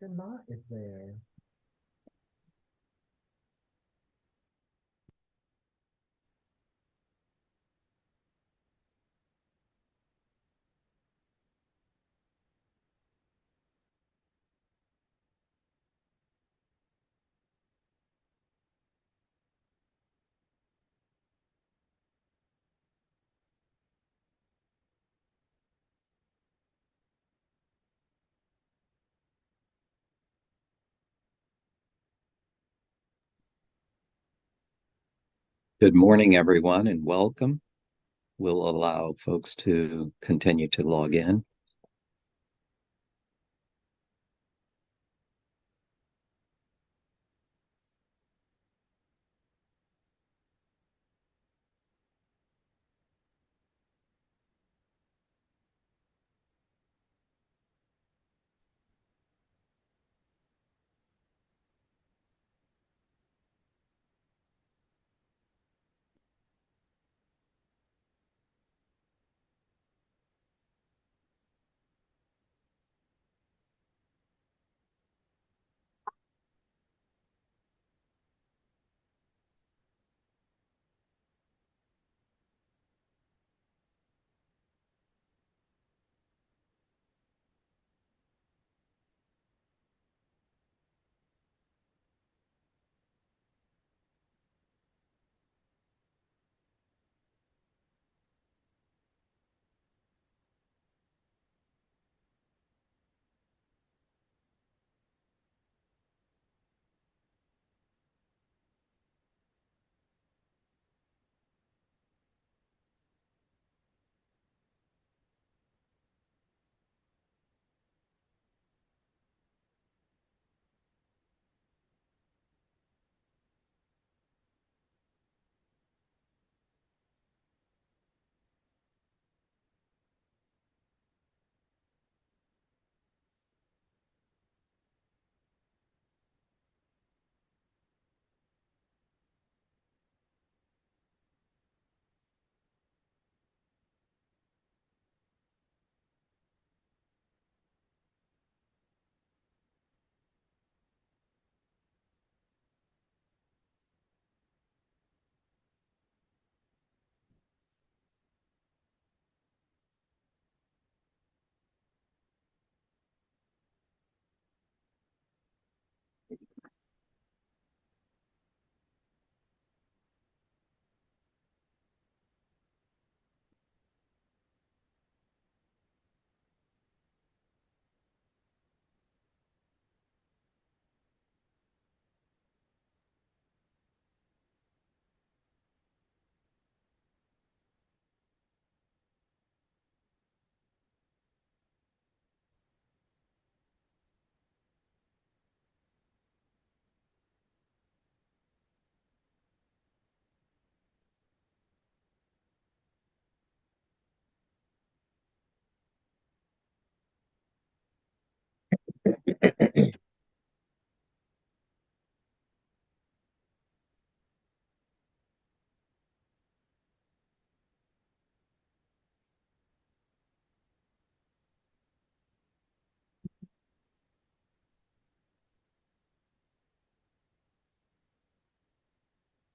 Dr. Knott is there. Good morning, everyone, and welcome. We'll allow folks to continue to log in.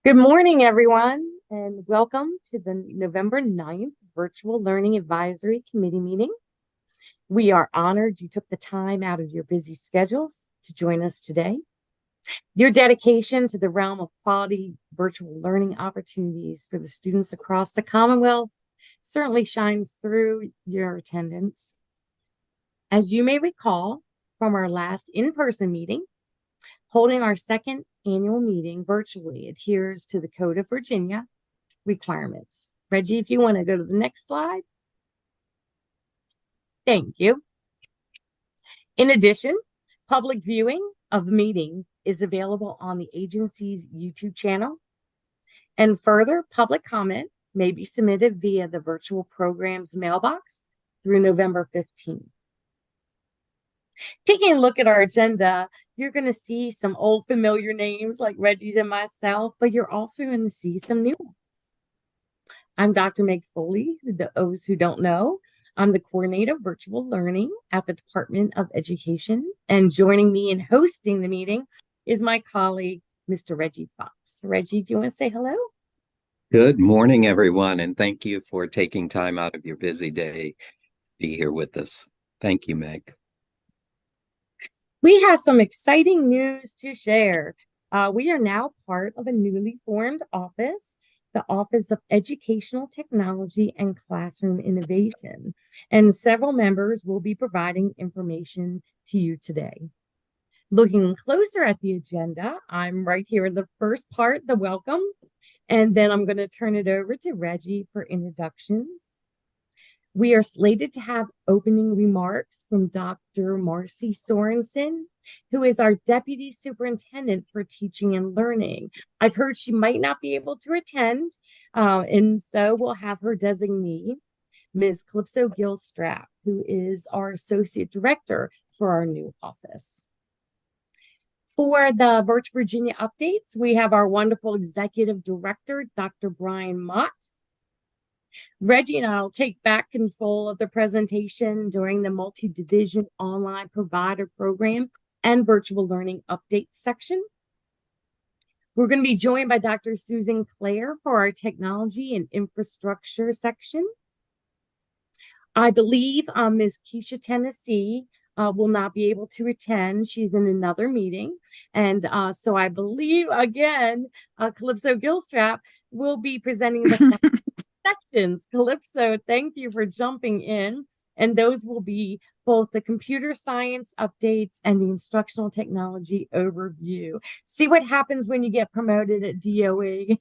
Good morning, everyone, and welcome to the November 9th Virtual Learning Advisory Committee meeting. We are honored you took the time out of your busy schedules to join us today. Your dedication to the realm of quality virtual learning opportunities for the students across the Commonwealth certainly shines through your attendance. As you may recall from our last in-person meeting, holding our second annual meeting virtually adheres to the Code of Virginia requirements. Reggie, if you want to go to the next slide. Thank you. In addition, public viewing of the meeting is available on the agency's YouTube channel. And further, public comment may be submitted via the virtual program's mailbox through November 15th. Taking a look at our agenda, you're going to see some old familiar names like Reggie's and myself, but you're also going to see some new ones. I'm Dr. Meg Foley, those who don't know. I'm the coordinator of virtual learning at the Department of Education, and joining me in hosting the meeting is my colleague, Mr. Reggie Fox. Reggie, do you want to say hello? Good morning, everyone, and thank you for taking time out of your busy day to be here with us. Thank you, Meg. We have some exciting news to share. We are now part of a newly formed office, the Office of Educational Technology and Classroom Innovation, and several members will be providing information to you today. Looking closer at the agenda, I'm right here in the first part, the welcome, and then I'm going to turn it over to Reggie for introductions. We are slated to have opening remarks from Dr. Marcy Sorensen, who is our Deputy Superintendent for Teaching and Learning. I've heard she might not be able to attend, and so we'll have her designee, Ms. Calypso Gilstrap, who is our Associate Director for our new office. For the Virtual Virginia updates, we have our wonderful Executive Director, Dr. Brian Mott. Reggie and I will take back control of the presentation during the multi-division online provider program and virtual learning update section. We're going to be joined by Dr. Susan Clare for our technology and infrastructure section. I believe Ms. Keisha Tennessee will not be able to attend. She's in another meeting. And so I believe, again, Calypso Gilstrap will be presenting the sections. Calypso, thank you for jumping in. And those will be both the computer science updates and the instructional technology overview. See what happens when you get promoted at DOE.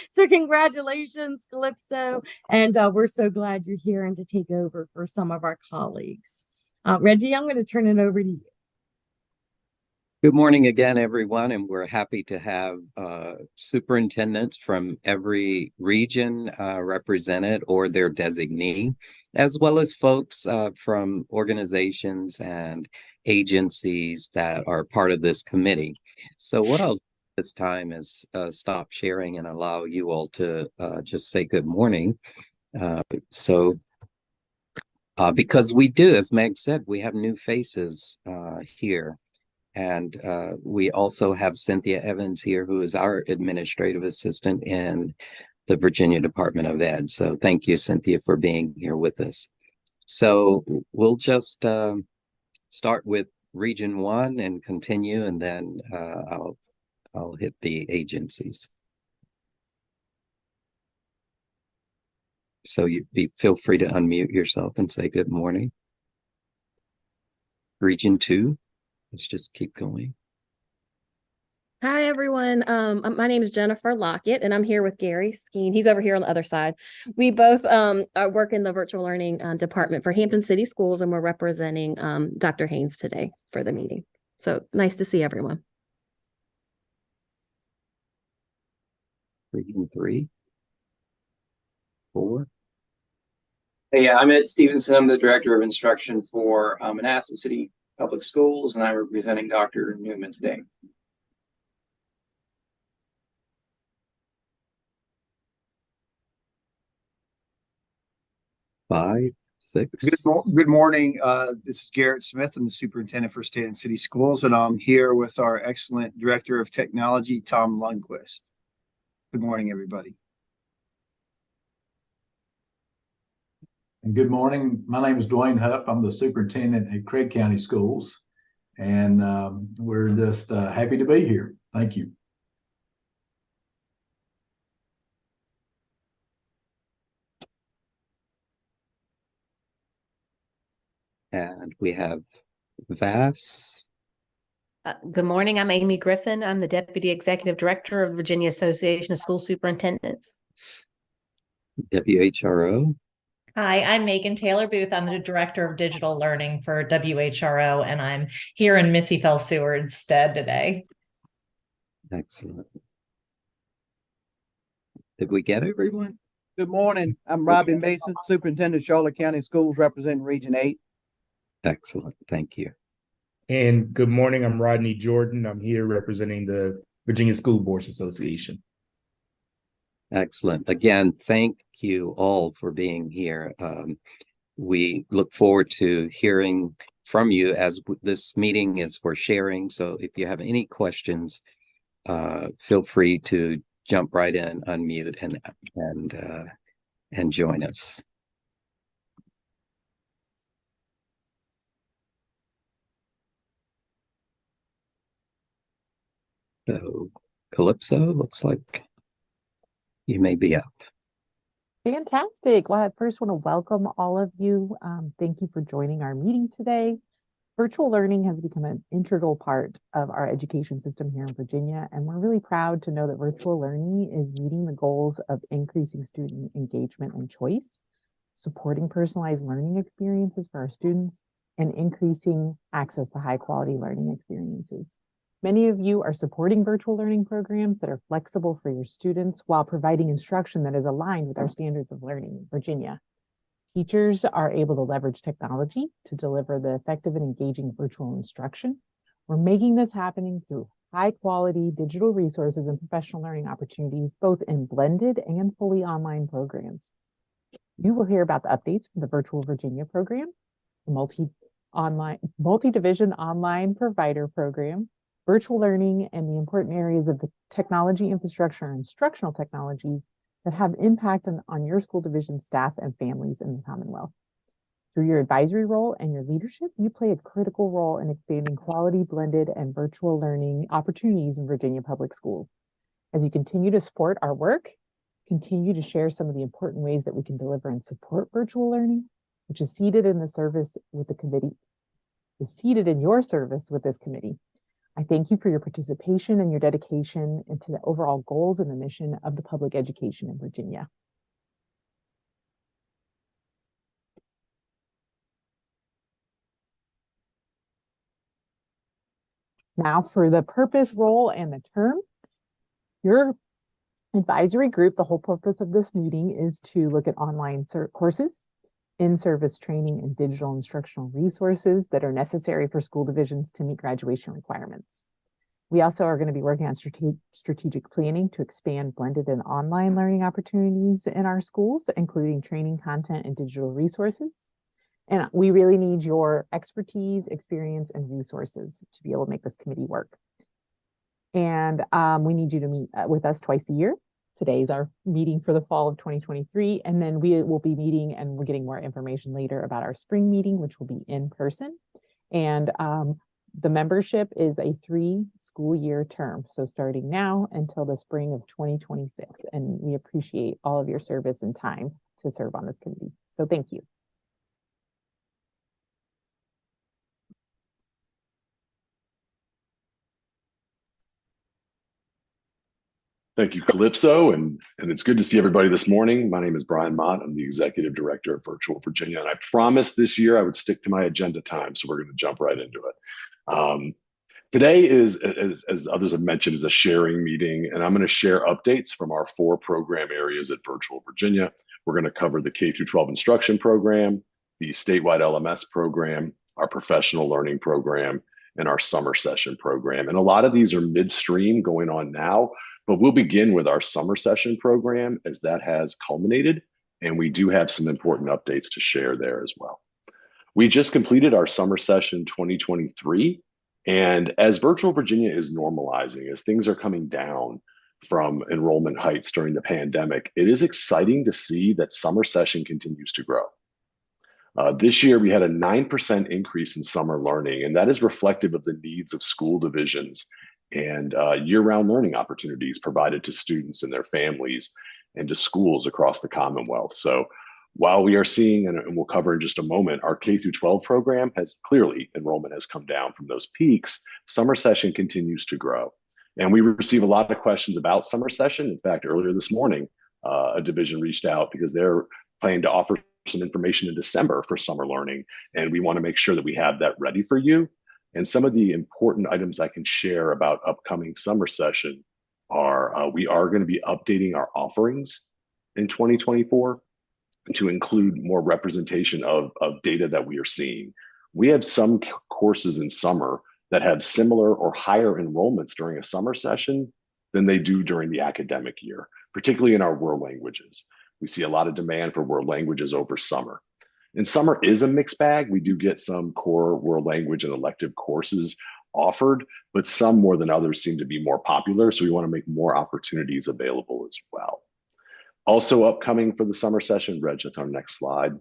So congratulations, Calypso. And we're so glad you're here and to take over for some of our colleagues. Reggie, I'm going to turn it over to you. Good morning again, everyone, and we're happy to have superintendents from every region represented or their designee, as well as folks from organizations and agencies that are part of this committee. So what I'll do this time is stop sharing and allow you all to just say good morning. Because we do, as Meg said, we have new faces here. And we also have Cynthia Evans here, who is our administrative assistant in the Virginia Department of Ed. So thank you, Cynthia, for being here with us. So we'll just start with Region 1 and continue, and then I'll hit the agencies. So feel free to unmute yourself and say good morning. Region 2. Let's just keep going. Hi, everyone. My name is Jennifer Lockett, and I'm here with Gary Skeen. He's over here on the other side. We both work in the virtual learning department for Hampton City Schools, and we're representing Dr. Haynes today for the meeting. So nice to see everyone. Region 3, 4. Hey, I'm Ed Stevenson. I'm the Director of Instruction for Manassas City Public Schools, and I'm representing Dr. Newman today. Five, six. Good morning. This is Garrett Smith. I'm the Superintendent for State and City Schools, and I'm here with our excellent Director of Technology, Tom Lundquist. Good morning, everybody. And good morning. My name is Dwayne Huff. I'm the superintendent at Craig County Schools, and we're just happy to be here. Thank you. And we have Vass. Good morning. I'm Amy Griffin. I'm the Deputy Executive Director of Virginia Association of School Superintendents. WHRO. Hi, I'm Megan Taylor Booth. I'm the Director of Digital Learning for WHRO, and I'm here in Mitzi Fell Seward's stead today. Excellent. Did we get everyone? Good morning. I'm Robbie Mason, Superintendent, Charlotte County Schools, representing Region 8. Excellent. Thank you. And good morning. I'm Rodney Jordan. I'm here representing the Virginia School Boards Association. Excellent. Again, thank you all for being here. We look forward to hearing from you as this meeting is for sharing. So if you have any questions, feel free to jump right in, unmute, and join us. So, Calypso, looks like you may be up. Fantastic. Well, I first want to welcome all of you. Thank you for joining our meeting today. Virtual learning has become an integral part of our education system here in Virginia, and we're really proud to know that virtual learning is meeting the goals of increasing student engagement and choice, supporting personalized learning experiences for our students, and increasing access to high quality learning experiences. Many of you are supporting virtual learning programs that are flexible for your students while providing instruction that is aligned with our standards of learning in Virginia. Teachers are able to leverage technology to deliver the effective and engaging virtual instruction. We're making this happening through high quality digital resources and professional learning opportunities, both in blended and fully online programs. You will hear about the updates from the Virtual Virginia program, the multi-division online provider program, virtual learning, and the important areas of the technology infrastructure and instructional technologies that have impact on your school division staff and families in the Commonwealth. Through your advisory role and your leadership, you play a critical role in expanding quality, blended, and virtual learning opportunities in Virginia public schools. As you continue to support our work, continue to share some of the important ways that we can deliver and support virtual learning, which is seated in the service with the committee, is seated in your service with this committee. I thank you for your participation and your dedication into the overall goals and the mission of the public education in Virginia. Now for the purpose, role, and the term. Your advisory group, the whole purpose of this meeting is to look at online courses, in-service training, and digital instructional resources that are necessary for school divisions to meet graduation requirements. We also are going to be working on strategic planning to expand blended and online learning opportunities in our schools, including training content and digital resources. And we really need your expertise, experience, and resources to be able to make this committee work. And we need you to meet with us twice a year. Today is our meeting for the fall of 2023. And then we will be meeting, and we're getting more information later about our spring meeting, which will be in person. And the membership is a 3-school-year term. So starting now until the spring of 2026. And we appreciate all of your service and time to serve on this committee. So thank you. Thank you, Calypso, and it's good to see everybody this morning. My name is Brian Mott. I'm the Executive Director of Virtual Virginia, and I promised this year I would stick to my agenda time, so we're going to jump right into it. Today is, as others have mentioned, is a sharing meeting, and I'm going to share updates from our 4 program areas at Virtual Virginia. We're going to cover the K-12 instruction program, the statewide LMS program, our professional learning program, and our summer session program. And a lot of these are midstream going on now, but we'll begin with our summer session program as that has culminated, and we do have some important updates to share there as well. We just completed our summer session 2023, and as Virtual Virginia is normalizing, as things are coming down from enrollment heights during the pandemic, it is exciting to see that summer session continues to grow. This year, we had a 9% increase in summer learning, and that is reflective of the needs of school divisions and year-round learning opportunities provided to students and their families and to schools across the Commonwealth. So while we are seeing, and we'll cover in just a moment, our K-12 program has clearly, enrollment has come down from those peaks, summer session continues to grow. And we receive a lot of questions about summer session. In fact, earlier this morning, a division reached out because they're planning to offer some information in December for summer learning. And we want to make sure that we have that ready for you. And some of the important items I can share about upcoming summer session are we are going to be updating our offerings in 2024 to include more representation of data that we are seeing. We have some courses in summer that have similar or higher enrollments during a summer session than they do during the academic year, particularly in our world languages. We see a lot of demand for world languages over summer. And summer is a mixed bag. We do get some core world language and elective courses offered, but some more than others seem to be more popular. So we want to make more opportunities available as well. Also upcoming for the summer session, Reg, that's our next slide.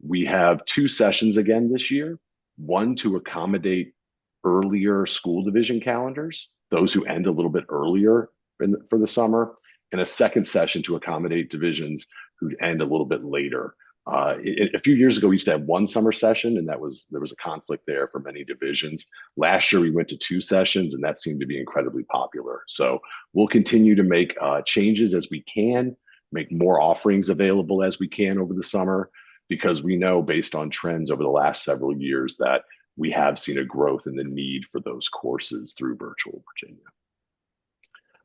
We have 2 sessions again this year, one to accommodate earlier school division calendars, those who end a little bit earlier for the summer, and a second session to accommodate divisions who end a little bit later. A few years ago, we used to have 1 summer session, and there was a conflict there for many divisions. Last year, we went to 2 sessions, and that seemed to be incredibly popular. So we'll continue to make changes as we can, make more offerings available as we can over the summer, because we know based on trends over the last several years that we have seen a growth in the need for those courses through Virtual Virginia.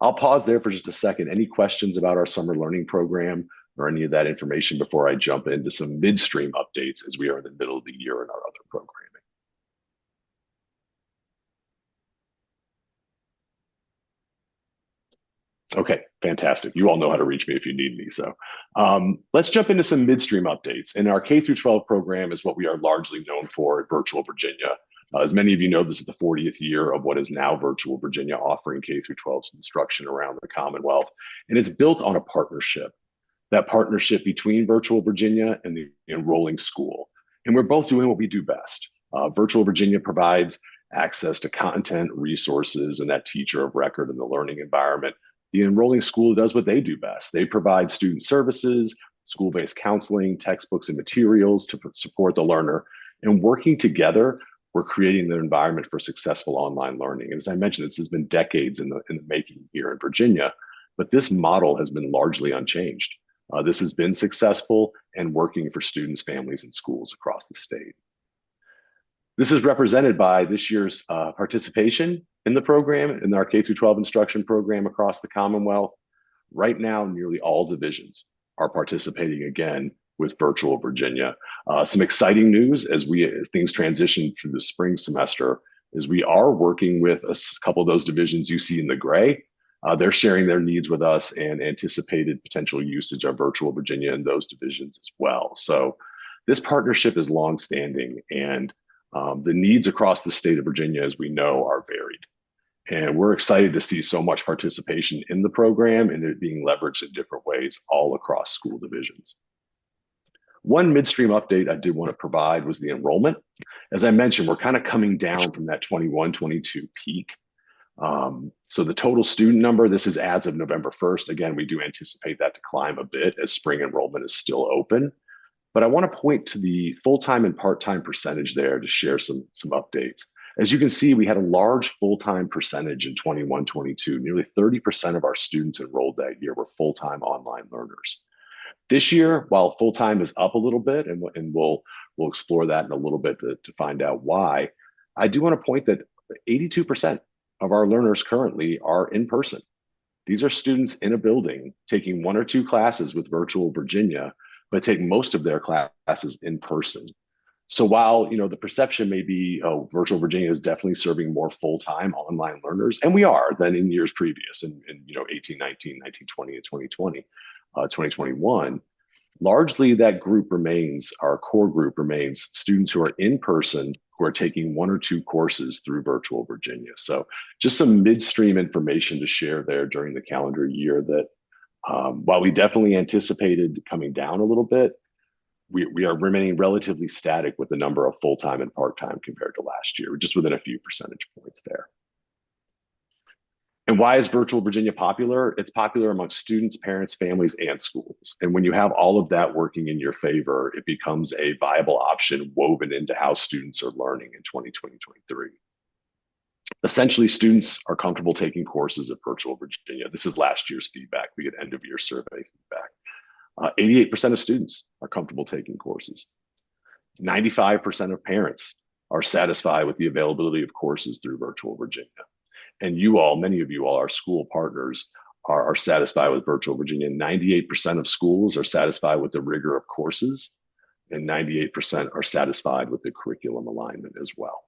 I'll pause there for just a second. Any questions about our summer learning program or any of that information before I jump into some midstream updates as we are in the middle of the year in our other programming? Okay, fantastic. You all know how to reach me if you need me. So let's jump into some midstream updates. And our K through 12 program is what we are largely known for at Virtual Virginia. As many of you know, this is the 40th year of what is now Virtual Virginia, offering K through 12 instruction around the Commonwealth. And it's built on a partnership, that partnership between Virtual Virginia and the enrolling school. And we're both doing what we do best. Virtual Virginia provides access to content, resources, and that teacher of record in the learning environment. The enrolling school does what they do best. They provide student services, school-based counseling, textbooks, and materials to support the learner. And working together, we're creating the environment for successful online learning. And as I mentioned, this has been decades in the making here in Virginia, but this model has been largely unchanged. This has been successful and working for students, families, and schools across the state. This is represented by this year's participation in the program, in our K through 12 instruction program across the Commonwealth. Right now, nearly all divisions are participating again with Virtual Virginia. Some exciting news as things transition through the spring semester is we are working with a couple of those divisions you see in the gray. They're sharing their needs with us and anticipated potential usage of Virtual Virginia in those divisions as well. So this partnership is longstanding, and the needs across the state of Virginia, as we know, are varied. And we're excited to see so much participation in the program and it being leveraged in different ways all across school divisions. One midstream update I did want to provide was the enrollment. As I mentioned, we're kind of coming down from that 21-22 peak. So the total student number, this is as of November 1st. Again, we do anticipate that to climb a bit as spring enrollment is still open. But I want to point to the full-time and part-time percentage there to share some updates. As you can see, we had a large full-time percentage in 21-22. Nearly 30% of our students enrolled that year were full-time online learners. This year, while full-time is up a little bit, and we'll explore that in a little bit to find out why, I do want to point that 82% of our learners currently are in person. These are students in a building taking 1 or 2 classes with Virtual Virginia, but take most of their classes in person. So while the perception may be, oh, Virtual Virginia is definitely serving more full-time online learners, and we are, than in years previous, in 18, 19, 19, 20, and 2020, 2021, largely that group remains, our core group remains students who are in person, who are taking 1 or 2 courses through Virtual Virginia. So just some midstream information to share there during the calendar year that while we definitely anticipated coming down a little bit, we are remaining relatively static with the number of full-time and part-time compared to last year, just within a few percentage points there. And why is Virtual Virginia popular? It's popular among students, parents, families, and schools. And when you have all of that working in your favor, it becomes a viable option woven into how students are learning in 2020-23. Essentially, students are comfortable taking courses at Virtual Virginia. This is last year's feedback. We get end-of-year survey feedback. 88% of students are comfortable taking courses. 95% of parents are satisfied with the availability of courses through Virtual Virginia. And you all, many of you all, our school partners, are satisfied with Virtual Virginia. 98% of schools are satisfied with the rigor of courses, and 98% are satisfied with the curriculum alignment as well.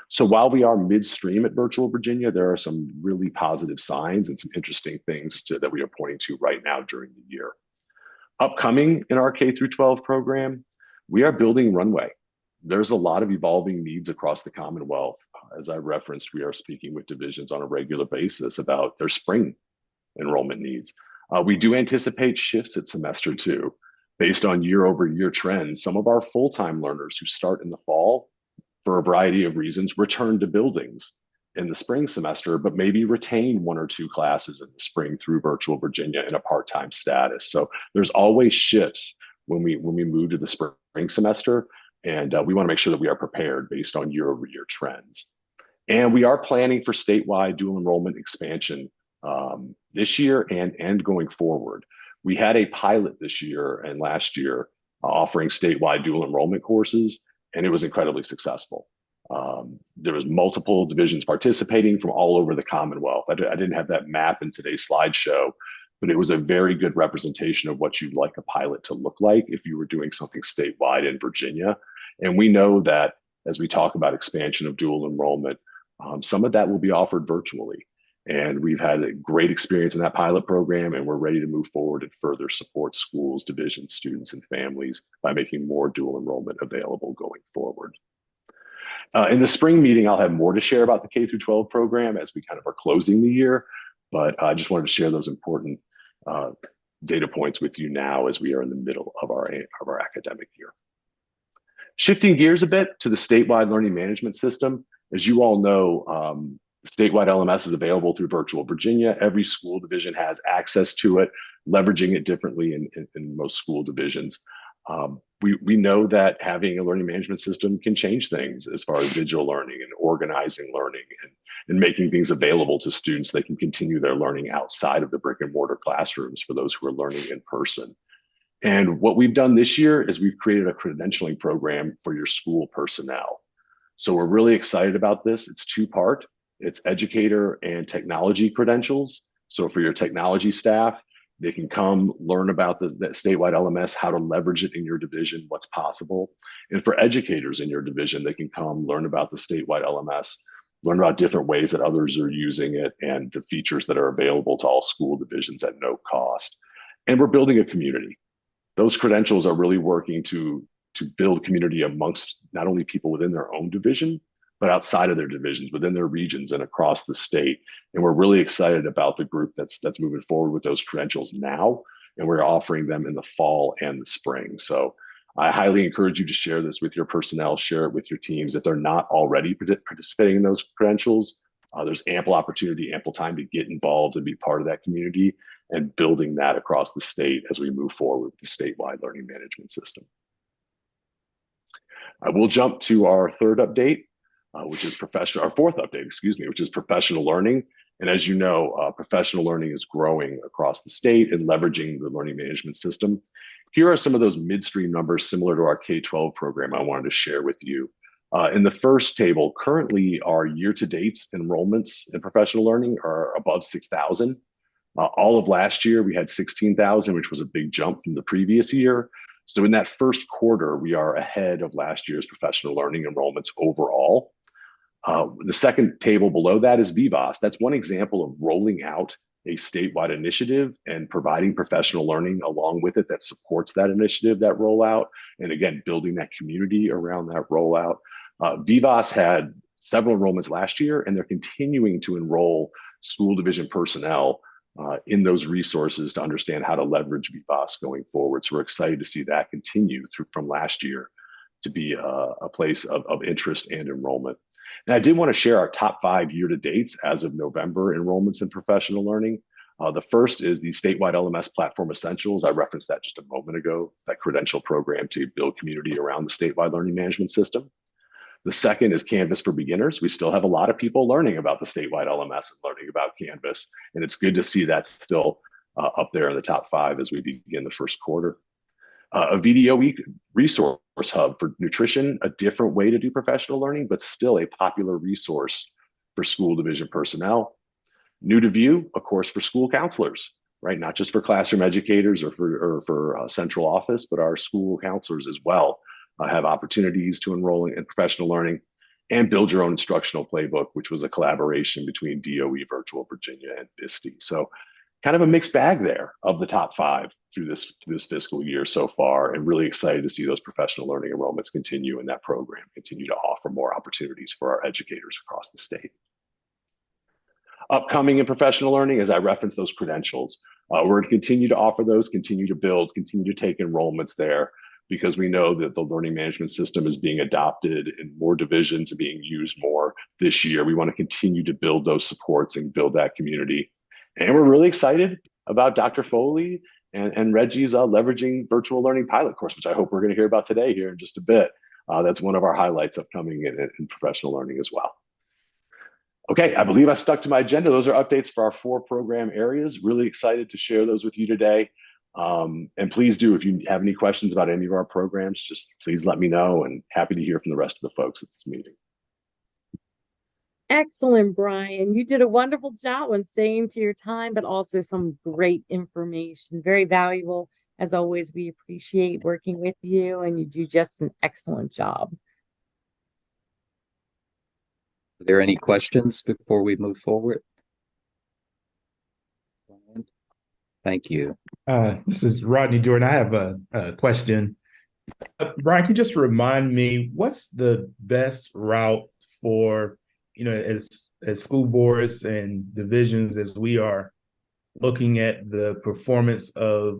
So while we are midstream at Virtual Virginia, there are some really positive signs and some interesting things that we are pointing to right now during the year. Upcoming in our K through 12 program, we are building runway. There's a lot of evolving needs across the Commonwealth. As I referenced, we are speaking with divisions on a regular basis about their spring enrollment needs. We do anticipate shifts at semester 2 based on year-over-year trends. Some of our full-time learners who start in the fall, for a variety of reasons, return to buildings in the spring semester, but maybe retain 1 or 2 classes in the spring through Virtual Virginia in a part-time status. So there's always shifts when we move to the spring semester, and we want to make sure that we are prepared based on year-over-year trends. And we are planning for statewide dual enrollment expansion this year and going forward. We had a pilot this year and last year offering statewide dual enrollment courses, and it was incredibly successful. There was multiple divisions participating from all over the Commonwealth. I didn't have that map in today's slideshow, but it was a very good representation of what you'd like a pilot to look like if you were doing something statewide in Virginia. And we know that as we talk about expansion of dual enrollment, some of that will be offered virtually. And we've had a great experience in that pilot program, and we're ready to move forward and further support schools, divisions, students, and families by making more dual enrollment available going forward. In the spring meeting, I'll have more to share about the K through 12 program as we kind of are closing the year, but I just wanted to share those important data points with you now as we are in the middle of our academic year. Shifting gears a bit to the statewide learning management system. As you all know, statewide LMS is available through Virtual Virginia. Every school division has access to it, leveraging it differently in most school divisions. We know that having a learning management system can change things as far as digital learning and organizing learning and making things available to students. They can continue their learning outside of the brick and mortar classrooms for those who are learning in person. And what we've done this year is we've created a credentialing program for your school personnel. So we're really excited about this. It's 2-part. It's educator and technology credentials. So for your technology staff, they can come learn about the statewide LMS, how to leverage it in your division, what's possible. And for educators in your division, they can come learn about the statewide LMS, learn about different ways that others are using it and the features that are available to all school divisions at no cost. And we're building a community. Those credentials are really working to build community amongst not only people within their own division, but outside of their divisions, within their regions and across the state. And we're really excited about the group that's moving forward with those credentials now, and we're offering them in the fall and the spring. So I highly encourage you to share this with your personnel, share it with your teams. If they're not already participating in those credentials, there's ample opportunity, ample time to get involved and be part of that community and building that across the state as we move forward with the statewide learning management system. I will jump to our third update, which is our fourth update, which is professional learning. And as you know, professional learning is growing across the state and leveraging the learning management system. Here are some of those midstream numbers similar to our K-12 program I wanted to share with you. In the first table, currently our year-to-date enrollments in professional learning are above 6,000. All of last year, we had 16,000, which was a big jump from the previous year. So in that first quarter, we are ahead of last year's professional learning enrollments overall. The second table below that is VVAS. That's one example of rolling out a statewide initiative and providing professional learning along with it that supports that initiative, that rollout, and again, building that community around that rollout. VVAS had several enrollments last year, and they're continuing to enroll school division personnel in those resources to understand how to leverage VVAS going forward. So we're excited to see that continue from last year to be a place of interest and enrollment. And I did want to share our top 5 year-to-dates as of November enrollments in professional learning. The first is the statewide LMS Platform Essentials. I referenced that just a moment ago, that credential program to build community around the statewide learning management system. The second is Canvas for Beginners. We still have a lot of people learning about the statewide LMS and learning about Canvas. And it's good to see that still up there in the top 5 as we begin the first quarter. A VDOE resource hub for nutrition, a different way to do professional learning, but still a popular resource for school division personnel. New to view, a course for school counselors, right? Not just for classroom educators or for central office, but our school counselors as well have opportunities to enroll in professional learning. And Build Your Own Instructional Playbook, which was a collaboration between DOE Virtual Virginia and VISTE. So kind of a mixed bag there of the top 5 through this fiscal year so far, and really excited to see those professional learning enrollments continue in that program, continue to offer more opportunities for our educators across the state. Upcoming in professional learning, as I referenced those credentials, we're going to continue to offer those, continue to build, continue to take enrollments there, because we know that the learning management system is being adopted in more divisions and being used more this year. We want to continue to build those supports and build that community. And we're really excited about Dr. Foley and Reggie's leveraging virtual learning pilot course, which I hope we're going to hear about today here in just a bit. That's one of our highlights upcoming in professional learning as well. Okay, I believe I stuck to my agenda. Those are updates for our 4 program areas. Really excited to share those with you today. And please do, if you have any questions about any of our programs, just please let me know, and happy to hear from the rest of the folks at this meeting. Excellent, Brian. You did a wonderful job on staying to your time, but also some great information. Very valuable. As always, we appreciate working with you, and you do just an excellent job. Are there any questions before we move forward? Thank you. This is Rodney Jordan. I have a question. Brian, can you just remind me, what's the best route for, as school boards and divisions, as we are looking at the performance of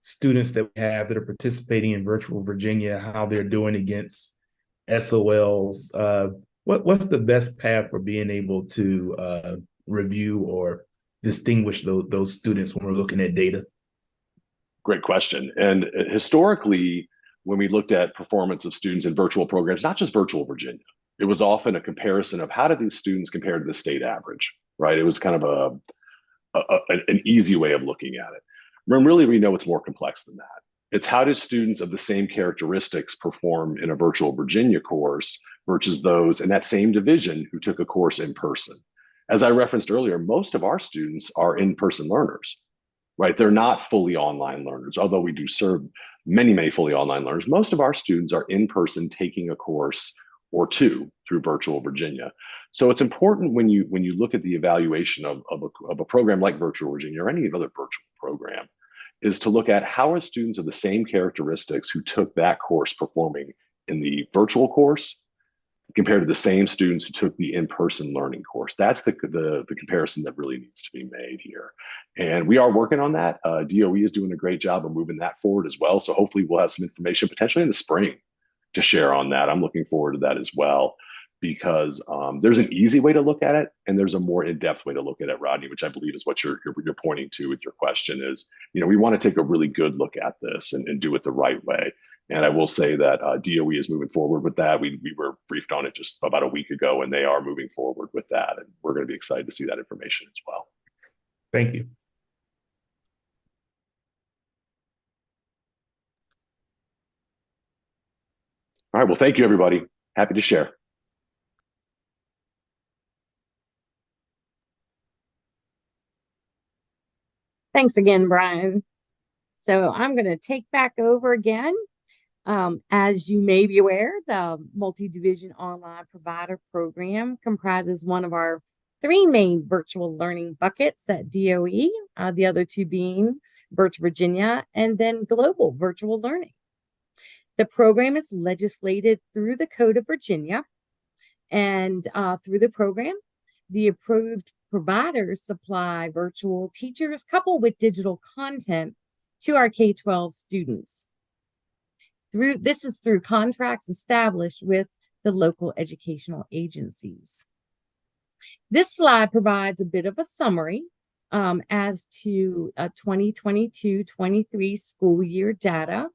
students that we have that are participating in Virtual Virginia, how they're doing against SOLs? What's the best path for being able to review or distinguish those students when we're looking at data? Great question. And historically, when we looked at performance of students in virtual programs, not just Virtual Virginia, it was often a comparison of how did these students compare to the state average, right? It was kind of an easy way of looking at it. When really we know it's more complex than that. It's how do students of the same characteristics perform in a Virtual Virginia course versus those in that same division who took a course in person. As I referenced earlier, most of our students are in-person learners, right? They're not fully online learners, although we do serve many, many fully online learners. Most of our students are in person taking a course or 2 through Virtual Virginia. So it's important when you look at the evaluation of a program like Virtual Virginia or any other virtual program, is to look at how are students of the same characteristics who took that course performing in the virtual course compared to the same students who took the in-person learning course. That's the comparison that really needs to be made here. And we are working on that. DOE is doing a great job of moving that forward as well. So hopefully we'll have some information potentially in the spring to share on that. I'm looking forward to that as well, because there's an easy way to look at it and there's a more in-depth way to look at it, Rodney, which I believe is what you're pointing to with your question is, we want to take a really good look at this and do it the right way. And I will say that DOE is moving forward with that. We were briefed on it just about a week ago, and they are moving forward with that. And we're going to be excited to see that information as well. Thank you. All right. Well, thank you, everybody. Happy to share. Thanks again, Brian. So I'm going to take back over again. As you may be aware, the Multi-Division Online Provider Program comprises one of our 3 main virtual learning buckets at DOE, the other 2 being Virtual Virginia and then Global Virtual Learning. The program is legislated through the Code of Virginia, and through the program, the approved providers supply virtual teachers coupled with digital content to our K-12 students. This is through contracts established with the local educational agencies. This slide provides a bit of a summary as to 2022-23 school year data.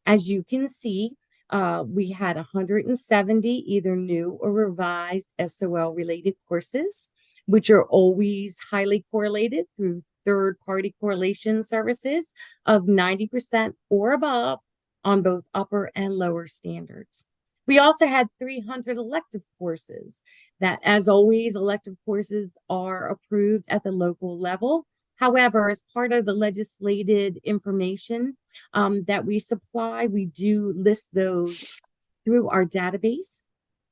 As you can see, we had 170 either new or revised SOL related courses, which are always highly correlated through third-party correlation services of 90% or above on both upper and lower standards. We also had 300 elective courses that, as always, elective courses are approved at the local level. However, as part of the legislated information that we supply, we do list those through our database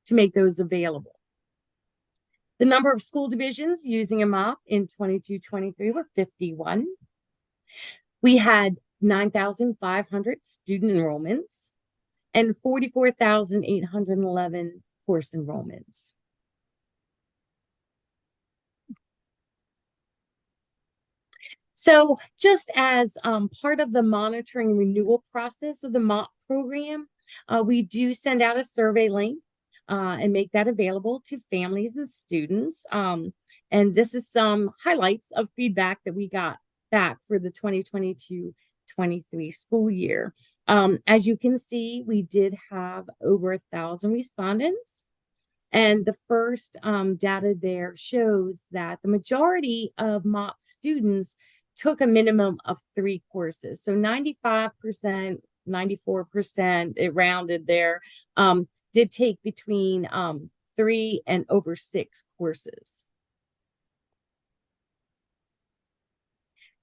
to make those available. The number of school divisions using a MOP in 22-23 were 51. We had 9,500 student enrollments and 44,811 course enrollments. So just as part of the monitoring and renewal process of the MOP program, we do send out a survey link and make that available to families and students. And this is some highlights of feedback that we got back for the 2022-23 school year. As you can see, we did have over 1,000 respondents. And the first data there shows that the majority of MOP students took a minimum of 3 courses. So 95%, 94%, it rounded there, did take between 3 and over 6 courses.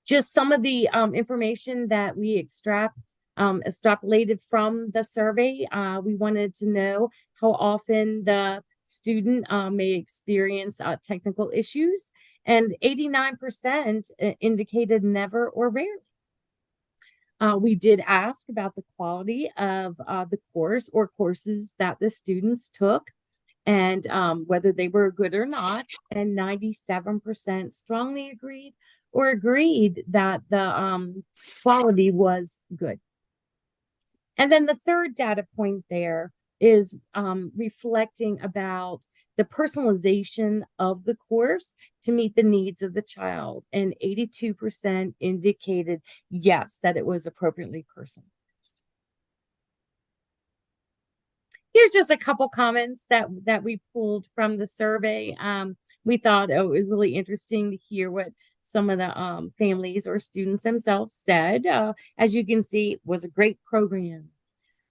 Just some of the information that we extrapolated from the survey. We wanted to know how often the student may experience technical issues, and 89% indicated never or rarely. We did ask about the quality of the course or courses that the students took, and whether they were good or not, and 97% strongly agreed or agreed that the quality was good. And then the third data point there is reflecting about the personalization of the course to meet the needs of the child. And 82% indicated yes, that it was appropriately personalized. Here's just a couple comments that we pulled from the survey. We thought it was really interesting to hear what some of the families or students themselves said. As you can see, it was a great program.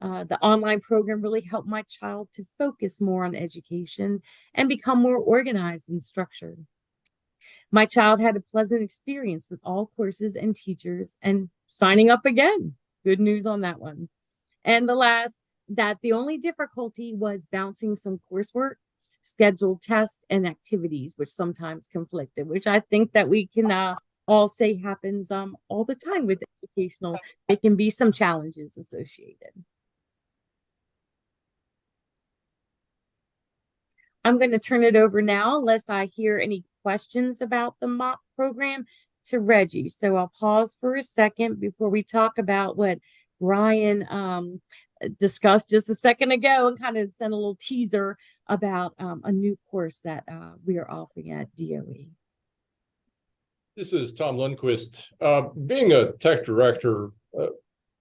The online program really helped my child to focus more on education and become more organized and structured. My child had a pleasant experience with all courses and teachers and signing up again. Good news on that one. And the last, that the only difficulty was bouncing some coursework, scheduled tests, and activities, which sometimes conflicted, which I think that we can all say happens all the time with educational. There can be some challenges associated. I'm going to turn it over now, unless I hear any questions about the MOP program, to Reggie. So I'll pause for a second before we talk about what Brian discussed just a second ago, and kind of send a little teaser about a new course that we are offering at DOE. This is Tom Lundquist. Being a tech director,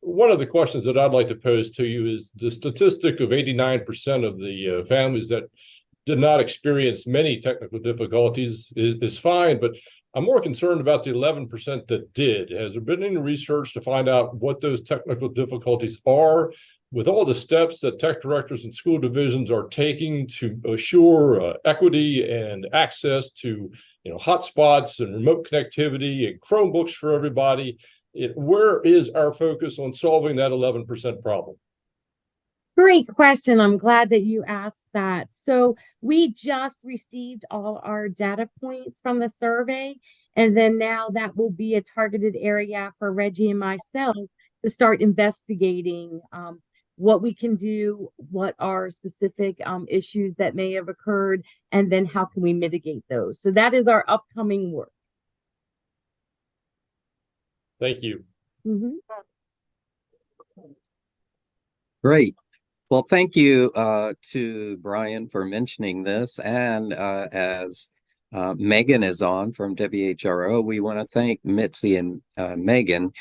one of the questions that I'd like to pose to you is the statistic of 89% of the families that did not experience many technical difficulties is fine, but I'm more concerned about the 11% that did. Has there been any research to find out what those technical difficulties are, with all the steps that tech directors and school divisions are taking to assure equity and access to hotspots and remote connectivity and Chromebooks for everybody? Where is our focus on solving that 11% problem? Great question. I'm glad that you asked that. So we just received all our data points from the survey, and then now that will be a targeted area for Reggie and myself to start investigating what we can do, what are specific issues that may have occurred, and then how can we mitigate those. So that is our upcoming work. Thank you. Mm-hmm. Great. Well, thank you to Brian for mentioning this. And as Megan is on from WHRO, we want to thank Mitzi and Megan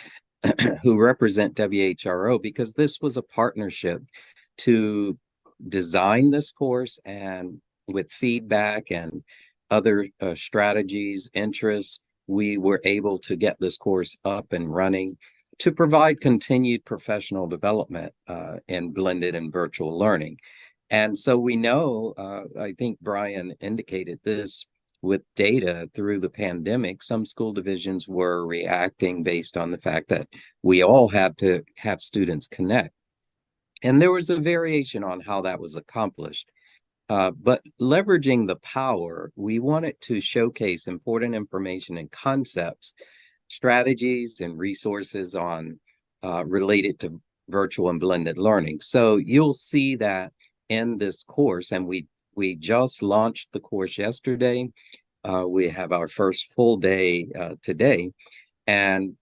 who represent WHRO, because this was a partnership to design this course, and with feedback and other strategies, interests, we were able to get this course up and running to provide continued professional development in blended and virtual learning. And so we know, I think Brian indicated this, with data through the pandemic, some school divisions were reacting based on the fact that we all had to have students connect. And there was a variation on how that was accomplished. But leveraging the power, we wanted to showcase important information and concepts, strategies and resources on related to virtual and blended learning. So you'll see that in this course, and we just launched the course yesterday. We have our first full day today, and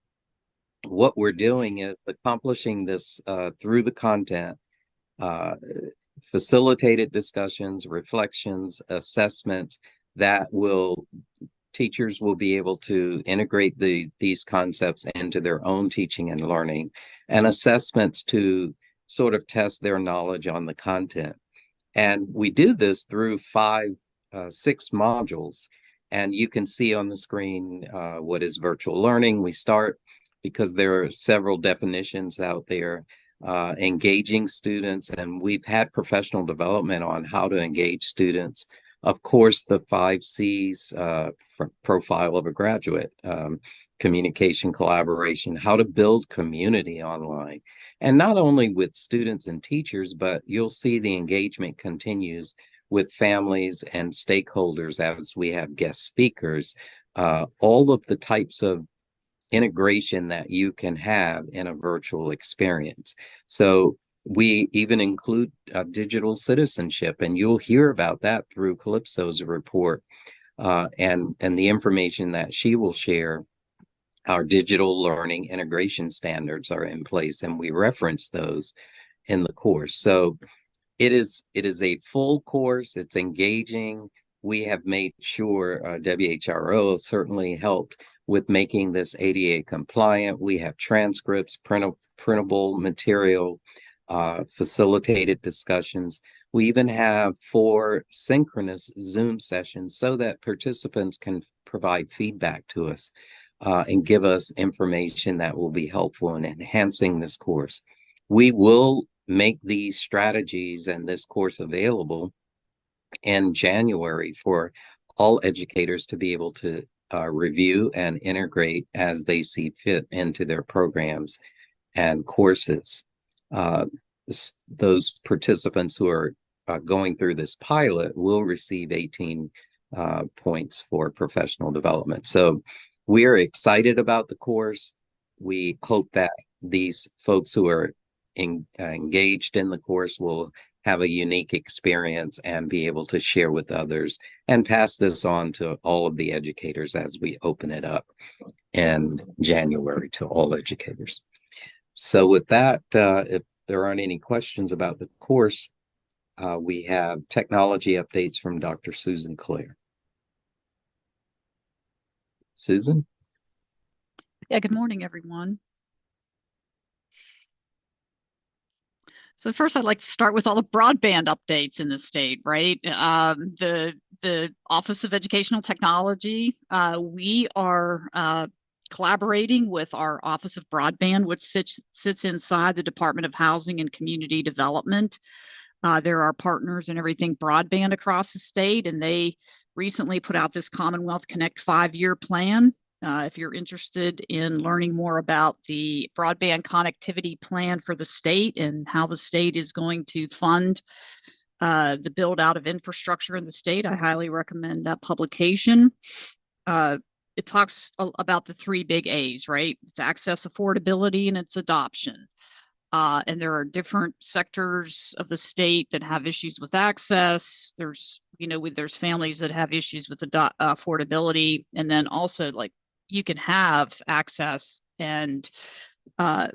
what we're doing is accomplishing this through the content, facilitated discussions, reflections, assessments that teachers will be able to integrate these concepts into their own teaching and learning, and assessments to sort of test their knowledge on the content. And we do this through 6 modules. And you can see on the screen what is virtual learning. We start, because there are several definitions out there, engaging students, and we've had professional development on how to engage students. Of course, the 5 C's profile of a graduate, communication, collaboration, how to build community online. And not only with students and teachers, but you'll see the engagement continues with families and stakeholders as we have guest speakers, all of the types of integration that you can have in a virtual experience. So we even include digital citizenship, and you'll hear about that through Calypso's report and the information that she will share. Our digital learning integration standards are in place, and we reference those in the course. So it is a full course. It's engaging. We have made sure WHRO certainly helped with making this ADA compliant. We have transcripts, printable material, facilitated discussions. We even have 4 synchronous Zoom sessions so that participants can provide feedback to us and give us information that will be helpful in enhancing this course. We will make these strategies and this course available in January for all educators to be able to review and integrate as they see fit into their programs and courses. Those participants who are going through this pilot will receive 18 points for professional development. So we're excited about the course. We hope that these folks who are engaged in the course will have a unique experience and be able to share with others and pass this on to all of the educators as we open it up in January to all educators. So with that, if there aren't any questions about the course, we have technology updates from Dr. Susan Clare. Susan? Yeah, good morning, everyone. So first, I'd like to start with all the broadband updates in the state, right? The Office of Educational Technology, we are collaborating with our Office of Broadband, which sits inside the Department of Housing and Community Development. There are partners in everything broadband across the state, and they recently put out this Commonwealth Connect 5-year plan. If you're interested in learning more about the broadband connectivity plan for the state and how the state is going to fund the build out of infrastructure in the state, I highly recommend that publication. It talks about the 3 big A's, right? It's access, affordability, and it's adoption. And there are different sectors of the state that have issues with access. There's families that have issues with affordability, and then also like you can have access and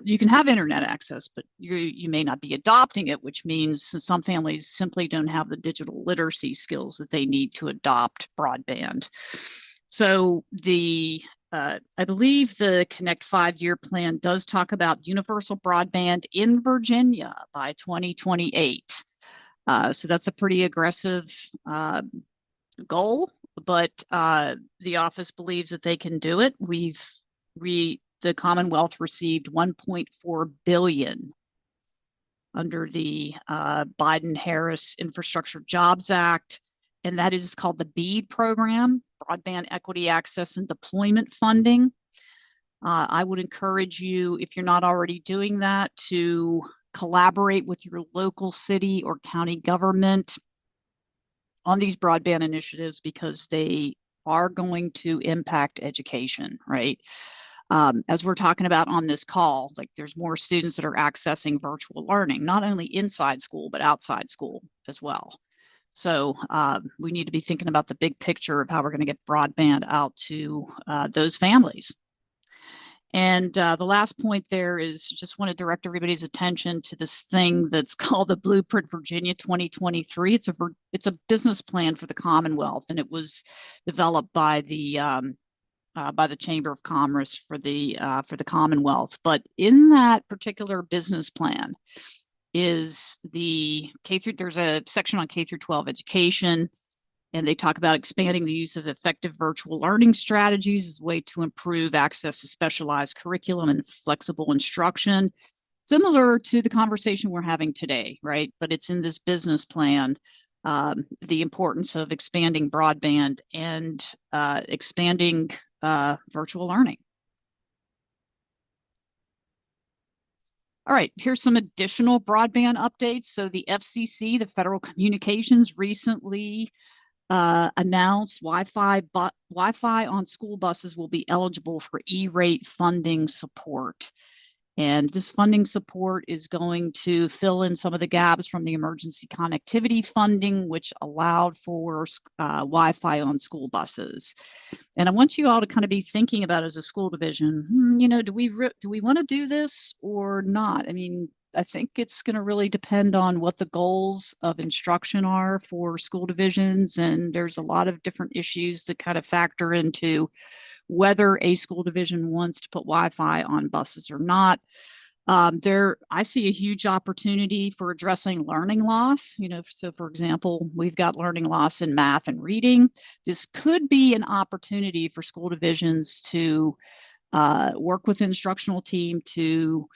you can have internet access, but you may not be adopting it, which means some families simply don't have the digital literacy skills that they need to adopt broadband. So I believe the Connect 5-year plan does talk about universal broadband in Virginia by 2028. So that's a pretty aggressive goal, but the office believes that they can do it. The Commonwealth received $1.4 billion under the Biden-Harris Infrastructure Jobs Act, and that is called the BEAD program, Broadband Equity Access and Deployment Funding. I would encourage you, if you're not already doing that, to collaborate with your local city or county government these broadband initiatives because they are going to impact education, right? As we're talking about on this call, like there's more students that are accessing virtual learning, not only inside school, but outside school as well. So we need to be thinking about the big picture of how we're going to get broadband out to those families. And the last point there is just want to direct everybody's attention to this thing that's called the Blueprint Virginia 2023. It's a business plan for the Commonwealth, and it was developed by the Chamber of Commerce for the Commonwealth. But in that particular business plan is there's a section on K through 12 education. And they talk about expanding the use of effective virtual learning strategies as a way to improve access to specialized curriculum and flexible instruction, similar to the conversation we're having today, right? But it's in this business plan, the importance of expanding broadband and expanding virtual learning. All right, here's some additional broadband updates. So the FCC, the Federal Communications, recently announced Wi-Fi on school buses will be eligible for E-rate funding support. And this funding support is going to fill in some of the gaps from the emergency connectivity funding, which allowed for Wi-Fi on school buses. And I want you all to kind of be thinking about as a school division, you know, do we want to do this or not? I mean, I think it's going to really depend on what the goals of instruction are for school divisions. And there's a lot of different issues that kind of factor into whether a school division wants to put Wi-Fi on buses or not. I see a huge opportunity for addressing learning loss. You know, so for example, we've got learning loss in math and reading. This could be an opportunity for school divisions to work with the instructional team to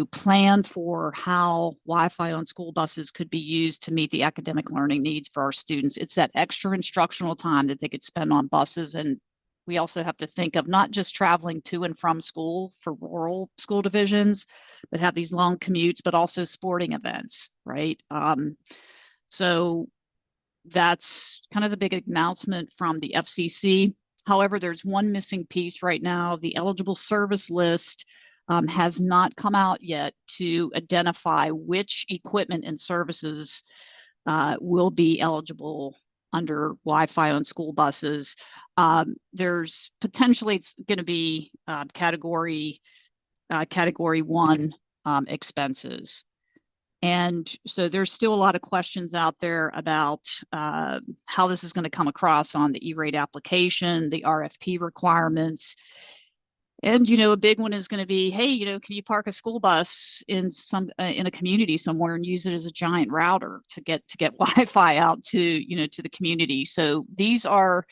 plan for how Wi-Fi on school buses could be used to meet the academic learning needs for our students. It's that extra instructional time that they could spend on buses. And we also have to think of not just traveling to and from school for rural school divisions that have these long commutes, but also sporting events, right? So that's kind of the big announcement from the FCC. However, there's one missing piece right now. The eligible service list has not come out yet to identify which equipment and services will be eligible under Wi-Fi on school buses. There's potentially it's going to be category 1 expenses. And so there's still a lot of questions out there about how this is going to come across on the E-rate application, the RFP requirements. And, you know, a big one is going to be, hey, you know, can you park a school bus in a community somewhere and use it as a giant router to get Wi-Fi out to, you know, to the community. So these are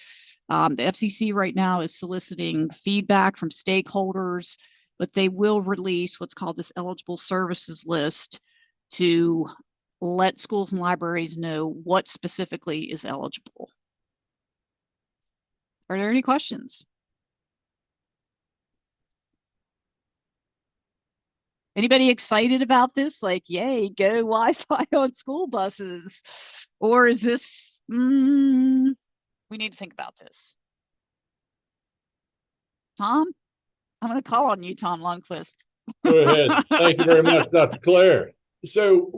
the FCC right now is soliciting feedback from stakeholders, but they will release what's called this eligible services list to let schools and libraries know what specifically is eligible. Are there any questions? Anybody excited about this? Like, yay, go Wi-Fi on school buses. Or is this, we need to think about this. Tom? I'm going to call on you, Tom Lundquist. Go ahead. Thank you very much, Dr. Claire. So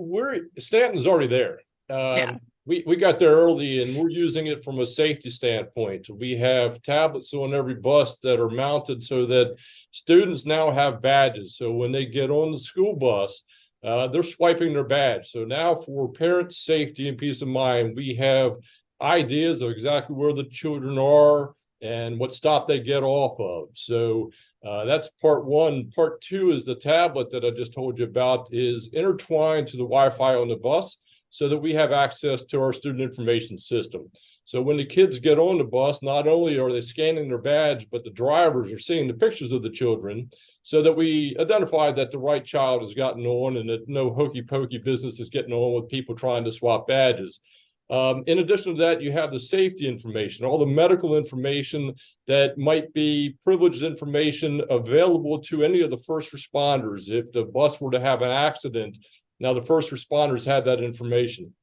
Stanton's already there. Yeah. We got there early and we're using it from a safety standpoint. We have tablets on every bus that are mounted so that students now have badges. So when they get on the school bus, they're swiping their badge. So now for parents' safety and peace of mind, we have ideas of exactly where the children are and what stop they get off of. So that's part one. Part two is the tablet that I just told you about is intertwined to the Wi-Fi on the bus, so that we have access to our student information system. So when the kids get on the bus, not only are they scanning their badge, but the drivers are seeing the pictures of the children so that we identify that the right child has gotten on and that no hokey pokey business is getting on with people trying to swap badges. In addition to that, you have the safety information, all the medical information that might be privileged information available to any of the first responders. If the bus were to have an accident, now the first responders have that information.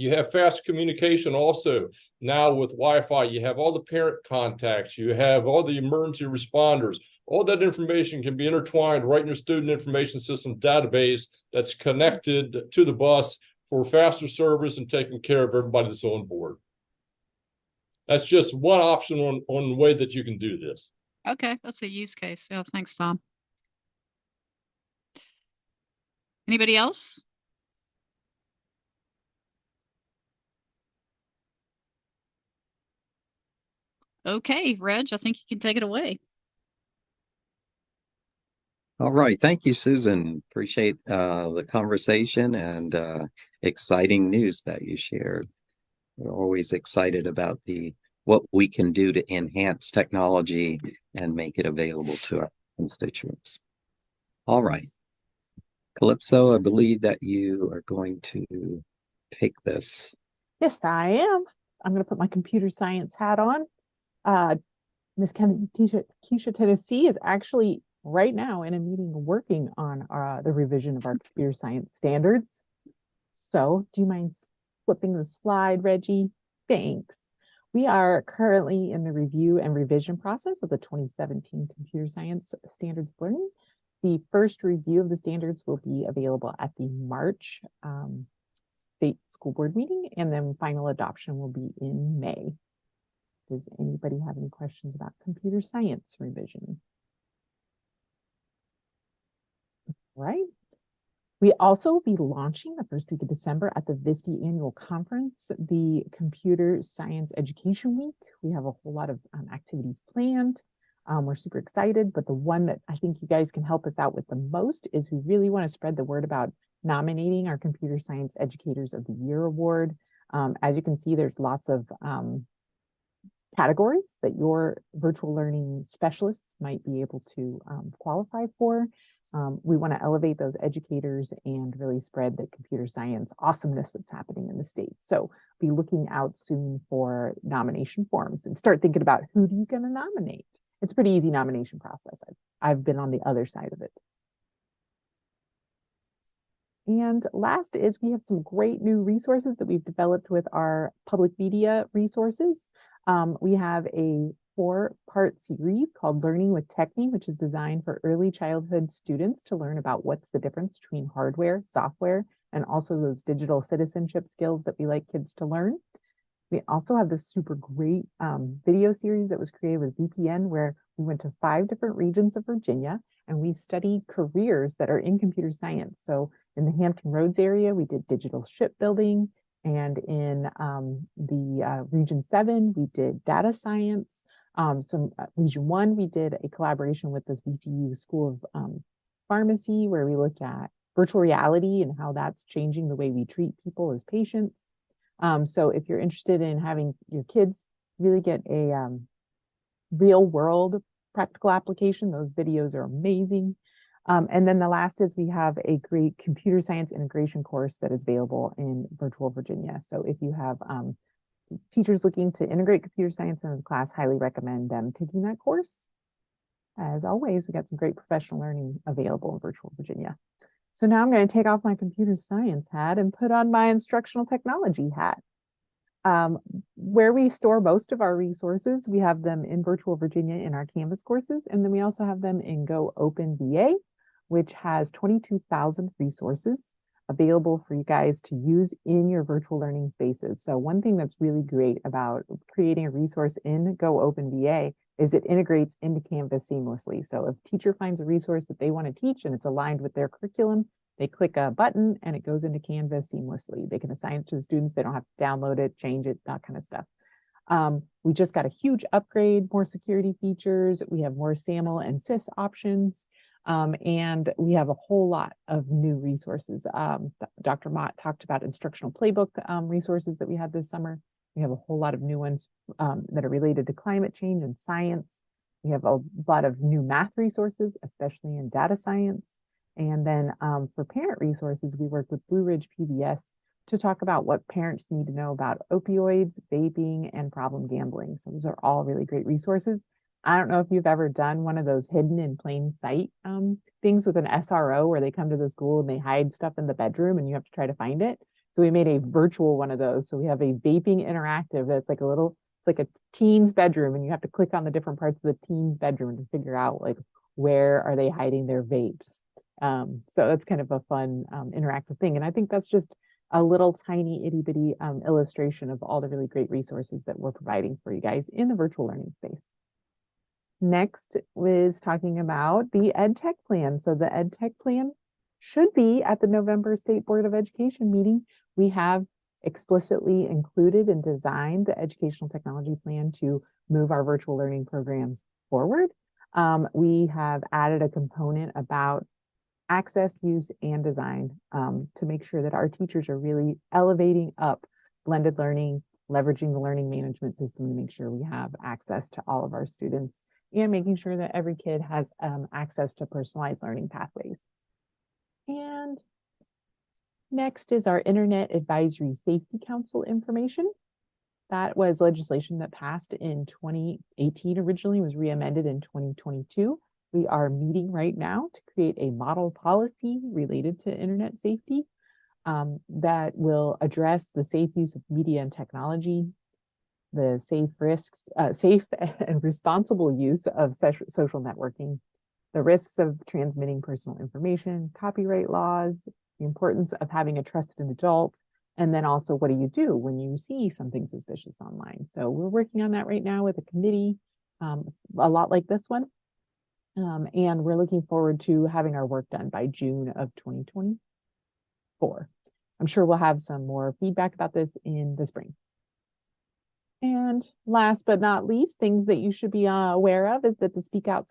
You have fast communication also. Now with Wi-Fi, you have all the parent contacts, you have all the emergency responders. All that information can be intertwined right in your student information system database that's connected to the bus for faster service and taking care of everybody that's on board. That's just one option on the way that you can do this. Okay, that's a use case. Yeah, thanks, Tom. Anybody else? Okay, Reg, I think you can take it away. All right. Thank you, Susan. Appreciate the conversation and exciting news that you shared. We're always excited about what we can do to enhance technology and make it available to our constituents. All right. Calypso, I believe that you are going to take this. Yes, I am. I'm going to put my computer science hat on. Ms. Keisha Tennessee is actually right now in a meeting working on the revision of our computer science standards. So do you mind flipping the slide, Reggie? Thanks. We are currently in the review and revision process of the 2017 Computer Science Standards of Learning. The first review of the standards will be available at the March State School Board meeting, and then final adoption will be in May. Does anybody have any questions about computer science revision? Right. We also will be launching the first week of December at the VISTE annual conference, the Computer Science Education Week. We have a whole lot of activities planned. We're super excited, but the one that I think you guys can help us out with the most is we really want to spread the word about nominating our Computer Science Educators of the Year Award. As you can see, there's lots of categories that your virtual learning specialists might be able to qualify for. We want to elevate those educators and really spread the computer science awesomeness that's happening in the state. So be looking out soon for nomination forms and start thinking about who are you going to nominate. It's a pretty easy nomination process. I've been on the other side of it. And last is we have some great new resources that we've developed with our public media resources. We have a 4-part series called Learning with Techne, which is designed for early childhood students to learn about what's the difference between hardware, software, and also those digital citizenship skills that we like kids to learn. We also have this super great video series that was created with VPN, where we went to 5 different regions of Virginia and we studied careers that are in computer science. So in the Hampton Roads area, we did digital shipbuilding. And in the Region 7, we did data science. Region 1, we did a collaboration with this VCU School of Pharmacy, where we looked at virtual reality and how that's changing the way we treat people as patients. So if you're interested in having your kids really get a real world practical application, those videos are amazing. And then the last is we have a great computer science integration course that is available in Virtual Virginia. So if you have teachers looking to integrate computer science into the class, highly recommend them taking that course. As always, we got some great professional learning available in Virtual Virginia. So now I'm going to take off my computer science hat and put on my instructional technology hat. Where we store most of our resources, we have them in Virtual Virginia in our Canvas courses, and then we also have them in Go Open VA, which has 22,000 resources available for you guys to use in your virtual learning spaces. So one thing that's really great about creating a resource in Go Open VA is it integrates into Canvas seamlessly. So if a teacher finds a resource that they want to teach and it's aligned with their curriculum, they click a button and it goes into Canvas seamlessly. They can assign it to the students. They don't have to download it, change it, that kind of stuff. We just got a huge upgrade, more security features. We have more SAML and SIS options. And we have a whole lot of new resources. Dr. Mott talked about instructional playbook resources that we had this summer. We have a whole lot of new ones that are related to climate change and science. We have a lot of new math resources, especially in data science. And then for parent resources, we work with Blue Ridge PBS to talk about what parents need to know about opioids, vaping, and problem gambling. So those are all really great resources. I don't know if you've ever done one of those hidden in plain sight things with an SRO where they come to the school and they hide stuff in the bedroom and you have to try to find it. So we made a virtual one of those. So we have a vaping interactive that's like it's like a teen's bedroom, and you have to click on the different parts of the teen's bedroom to figure out like where are they hiding their vapes. So that's kind of a fun interactive thing. And I think that's just a little tiny itty bitty illustration of all the really great resources that we're providing for you guys in the virtual learning space. Next is talking about the EdTech plan. So the EdTech plan should be at the November State Board of Education meeting. We have explicitly included and designed the educational technology plan to move our virtual learning programs forward. We have added a component about access, use, and design to make sure that our teachers are really elevating up blended learning, leveraging the learning management system to make sure we have access to all of our students and making sure that every kid has access to personalized learning pathways. And next is our Internet Advisory Safety Council information. That was legislation that passed in 2018 originally, was re-amended in 2022. We are meeting right now to create a model policy related to internet safety that will address the safe use of media and technology, the safe and responsible use of social networking, the risks of transmitting personal information, copyright laws, the importance of having a trusted adult, and then also what do you do when you see something suspicious online? So we're working on that right now with a committee, a lot like this one. And we're looking forward to having our work done by June of 2024. I'm sure we'll have some more feedback about this in the spring. And last but not least, things that you should be aware of is that the Speak Up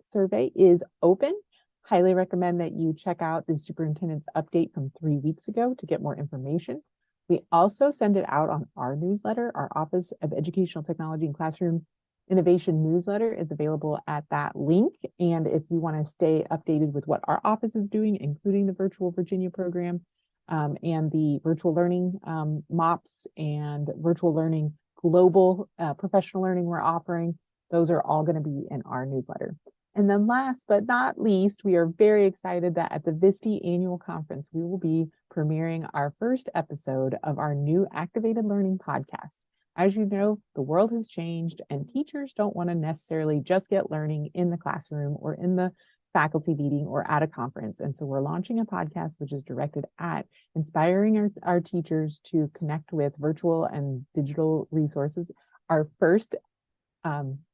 survey is open. Highly recommend that you check out the superintendent's update from 3 weeks ago to get more information. We also send it out on our newsletter. Our Office of Educational Technology and Classroom Innovation newsletter is available at that link. And if you want to stay updated with what our office is doing, including the Virtual Virginia program and the virtual learning MOPS and virtual learning global professional learning we're offering, those are all going to be in our newsletter. And then last but not least, we are very excited that at the VISTE annual conference, we will be premiering our first episode of our new Activated Learning podcast. As you know, the world has changed and teachers don't want to necessarily just get learning in the classroom or in the faculty meeting or at a conference. And so we're launching a podcast which is directed at inspiring our teachers to connect with virtual and digital resources. Our first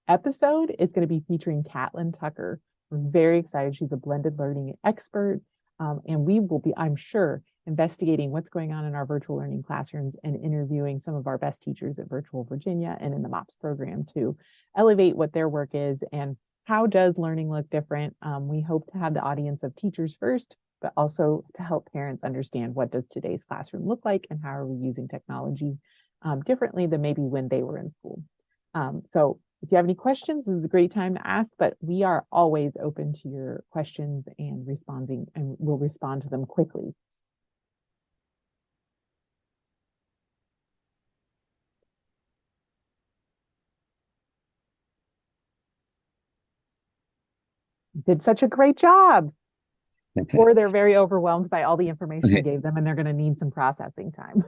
episode is going to be featuring Catlin Tucker. We're very excited. She's a blended learning expert. And we will be, I'm sure, investigating what's going on in our virtual learning classrooms and interviewing some of our best teachers at Virtual Virginia and in the MOPS program to elevate what their work is and how does learning look different. We hope to have the audience of teachers first, but also to help parents understand what does today's classroom look like and how are we using technology differently than maybe when they were in school. So if you have any questions, this is a great time to ask, but we are always open to your questions and responding, and we'll respond to them quickly. Did such a great job. Or they're very overwhelmed by all the information I gave them and they're going to need some processing time.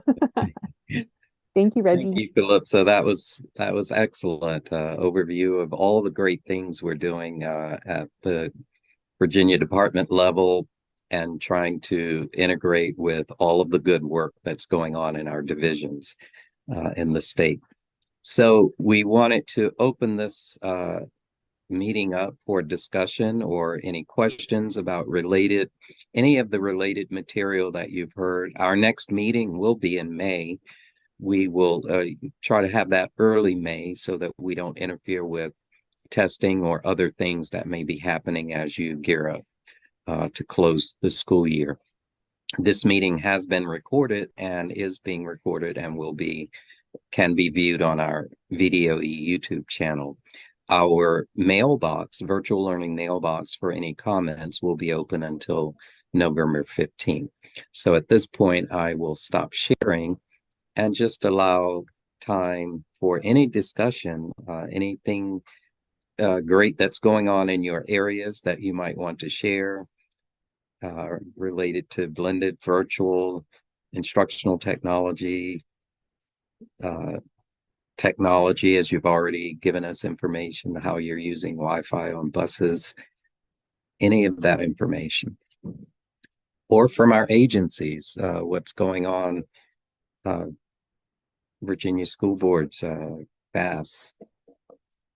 Thank you, Reggie. Thank you, Philip. So that was excellent overview of all the great things we're doing at the Virginia department level and trying to integrate with all of the good work that's going on in our divisions in the state. So we wanted to open this meeting up for discussion or any questions about any of the related material that you've heard. Our next meeting will be in May. We will try to have that early May so that we don't interfere with testing or other things that may be happening as you gear up to close the school year. This meeting has been recorded and is being recorded and can be viewed on our VDOE YouTube channel. Our mailbox, virtual learning mailbox for any comments will be open until November 15th. So at this point, I will stop sharing and just allow time for any discussion, anything great that's going on in your areas that you might want to share related to blended virtual instructional technology, technology, as you've already given us information, how you're using Wi-Fi on buses, any of that information. Or from our agencies, what's going on, Virginia School Boards, VAS,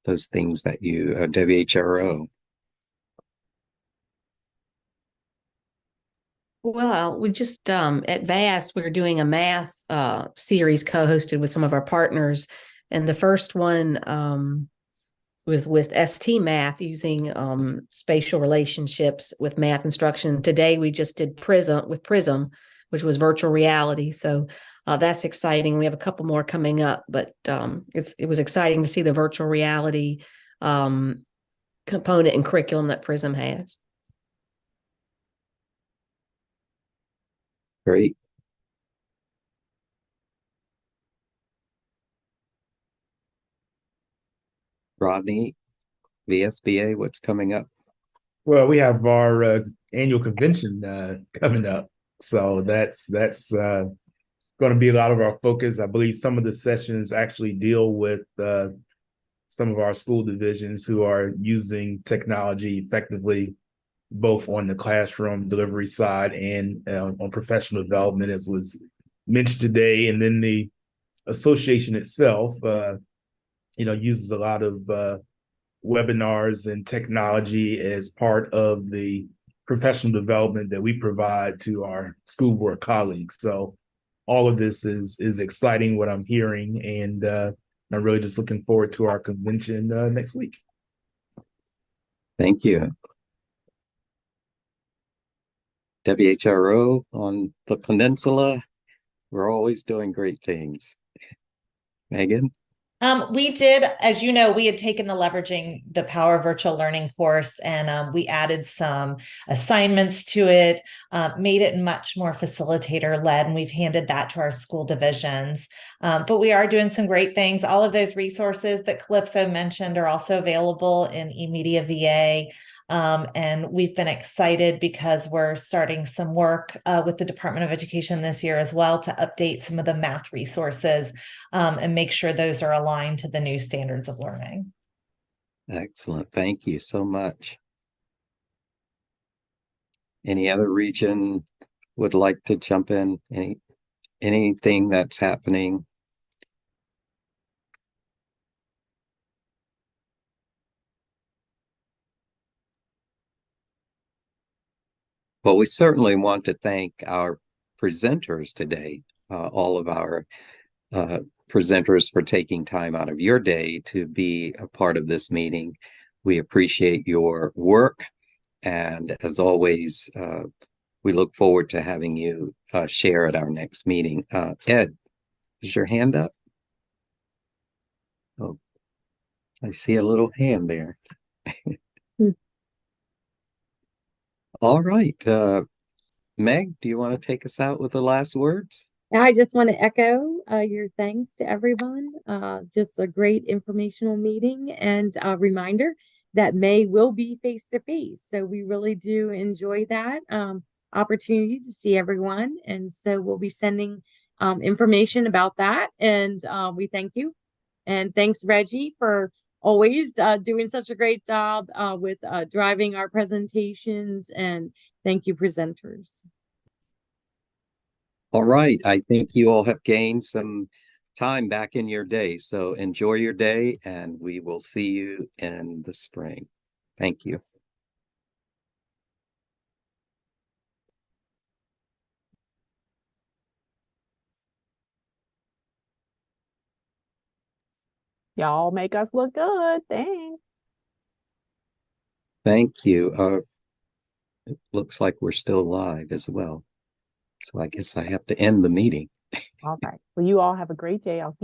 those things that you, WHRO. Well, we just at VAS, we're doing a math series co-hosted with some of our partners. And the first one was with ST Math using spatial relationships with math instruction. Today, we just did Prism, which was virtual reality. So that's exciting. We have a couple more coming up, but it was exciting to see the virtual reality component and curriculum that Prism has. Great. Rodney, VSBA, what's coming up? Well, we have our annual convention coming up, so that's going to be a lot of our focus. I believe some of the sessions actually deal with some of our school divisions who are using technology effectively, both on the classroom delivery side and on professional development, as was mentioned today. And then the association itself, uses a lot of webinars and technology as part of the professional development that we provide to our school board colleagues. So all of this is exciting, what I'm hearing, and I'm really just looking forward to our convention next week. Thank you. WHRO on the peninsula, we're always doing great things. Megan? We did, as you know, we had taken the Leveraging the Power of Virtual Learning course, and we added some assignments to it, made it much more facilitator-led, and we've handed that to our school divisions. But we are doing some great things. All of those resources that Calypso mentioned are also available in eMedia VA. And we've been excited because we're starting some work with the Department of Education this year as well to update some of the math resources and make sure those are aligned to the new standards of learning. Excellent. Thank you so much. Any other region would like to jump in? Anything that's happening? Well, we certainly want to thank our presenters today, all of our presenters, for taking time out of your day to be a part of this meeting. We appreciate your work, and as always, we look forward to having you share at our next meeting. Ed, is your hand up? Oh, I see a little hand there. All right. Meg, do you want to take us out with the last words? I just want to echo your thanks to everyone. Just a great informational meeting, and a reminder that May will be face-to-face. So we really do enjoy that opportunity to see everyone. And so we'll be sending information about that. And we thank you. And thanks, Reggie, for always doing such a great job with driving our presentations. And thank you, presenters. All right. I think you all have gained some time back in your day. So enjoy your day, and we will see you in the spring. Thank you. Y'all make us look good. Thanks. Thank you. It looks like we're still live as well. So I guess I have to end the meeting. All right. Well, you all have a great day. I'll see